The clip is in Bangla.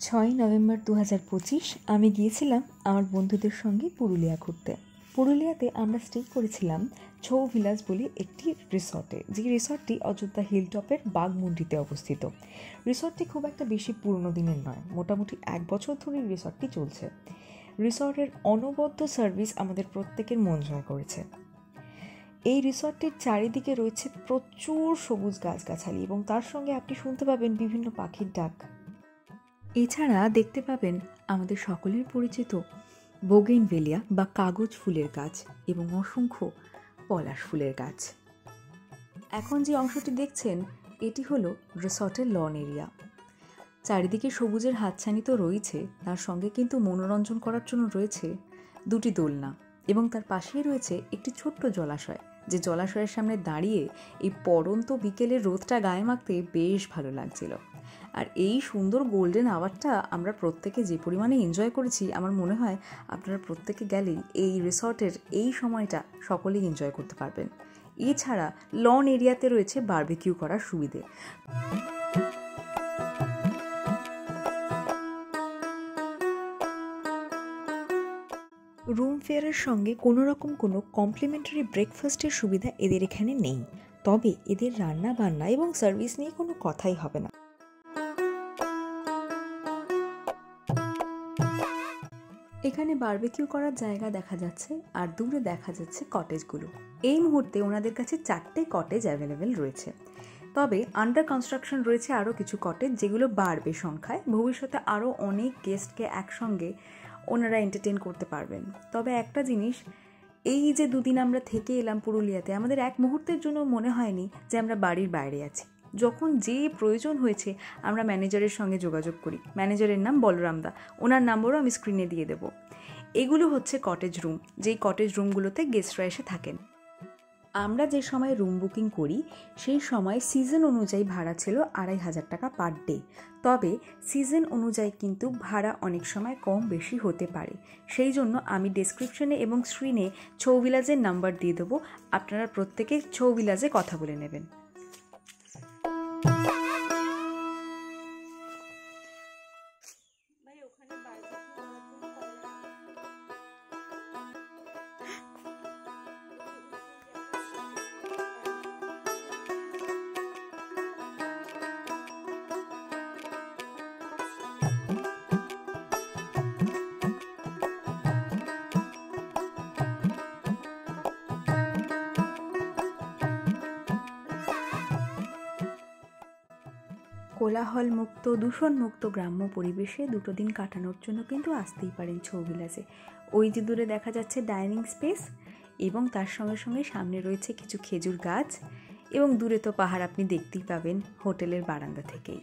6 নভেম্বর 2025 আমি গিয়েছিলাম আমার বন্ধুদের সঙ্গে পুরুলিয়া ঘুরতে। পুরুলিয়াতে আমরা স্টে করেছিলাম ছৌ ভিলাজ বলে একটি রিসর্টে, যে রিসর্টটি অযোধ্যা হিলটপের বাঘমুন্ডিতে অবস্থিত। রিসর্টটি খুব একটা বেশি পুরনো দিনের নয়, মোটামুটি 1 বছর ধরে রিসর্টটি চলছে। রিসর্টের অনবদ্য সার্ভিস আমাদের প্রত্যেকের মন জয় করেছে। এই রিসর্টটির চারিদিকে রয়েছে প্রচুর সবুজ গাছগাছালি এবং তার সঙ্গে আপনি শুনতে পাবেন বিভিন্ন পাখির ডাক। এছাড়া দেখতে পাবেন আমাদের সকলের পরিচিত বোগেনভেলিয়া বা কাগজ ফুলের গাছ এবং অসংখ্য পলাশ ফুলের গাছ। এখন যে অংশটি দেখছেন এটি হলো রিসর্টের লন এরিয়া। চারিদিকে সবুজের হাতছানি তো রয়েছে, তার সঙ্গে কিন্তু মনোরঞ্জন করার জন্য রয়েছে 2টি দোলনা এবং তার পাশেই রয়েছে একটি ছোট্ট জলাশয়, যে জলাশয়ের সামনে দাঁড়িয়ে এই পড়ন্ত বিকেলের রোদটা গায়ে মাখতে বেশ ভালো লাগছিল। আর এই সুন্দর গোল্ডেন আওয়ারটা আমরা প্রত্যেকে যে পরিমাণে এনজয় করেছি, আমার মনে হয় আপনারা প্রত্যেকে গেলেই এই রিসর্টের এই সময়টা সকলেই এনজয় করতে পারবেন। এছাড়া লন এরিয়াতে রয়েছে বারবিকিউ করার সুবিধে। রুম ফেয়ারের সঙ্গে কোনো রকম কোনো কমপ্লিমেন্টারি ব্রেকফাস্টের সুবিধা এদের এখানে নেই, তবে এদের রান্না বান্না এবং সার্ভিস নিয়ে কোনো কথাই হবে না। এখানে বারবিকিউ করার জায়গা দেখা যাচ্ছে আর দূরে দেখা যাচ্ছে কটেজগুলো। এই মুহূর্তে ওনাদের কাছে 4টে কটেজ অ্যাভেলেবেল রয়েছে, তবে আন্ডার কনস্ট্রাকশন রয়েছে আরও কিছু কটেজ, যেগুলো বাড়বে সংখ্যায়। ভবিষ্যতে আরও অনেক গেস্টকে একসঙ্গে ওনারা এন্টারটেন করতে পারবেন। তবে একটা জিনিস, এই যে 2 দিন আমরা থেকে এলাম পুরুলিয়াতে, আমাদের এক মুহূর্তের জন্য মনে হয়নি যে আমরা বাড়ির বাইরে আছি। যখন যে প্রয়োজন হয়েছে আমরা ম্যানেজারের সঙ্গে যোগাযোগ করি। ম্যানেজারের নাম বলরামদা, ওনার নাম্বারও আমি স্ক্রিনে দিয়ে দেবো। এগুলো হচ্ছে কটেজ রুম, যেই কটেজ রুমগুলোতে গেস্টরা এসে থাকেন। আমরা যে সময় রুম বুকিং করি সেই সময় সিজন অনুযায়ী ভাড়া ছিল 2500 টাকা পার ডে। তবে সিজন অনুযায়ী কিন্তু ভাড়া অনেক সময় কম বেশি হতে পারে। সেই জন্য আমি ডেসক্রিপশনে এবং স্ক্রিনে ছৌ ভিলাজের নাম্বার দিয়ে দেবো, আপনারা প্রত্যেকে ছৌ ভিলাজে কথা বলে নেবেন। কোলাহলমুক্ত দূষণমুক্ত গ্রাম্য পরিবেশে 2 দিন কাটানোর জন্য কিন্তু আসতেই পারেন ছৌ ভিলাজে। ওই যে দূরে দেখা যাচ্ছে ডাইনিং স্পেস এবং তার সঙ্গে সঙ্গে সামনে রয়েছে কিছু খেজুর গাছ এবং দূরে তো পাহাড় আপনি দেখতেই পাবেন হোটেলের বারান্দা থেকেই।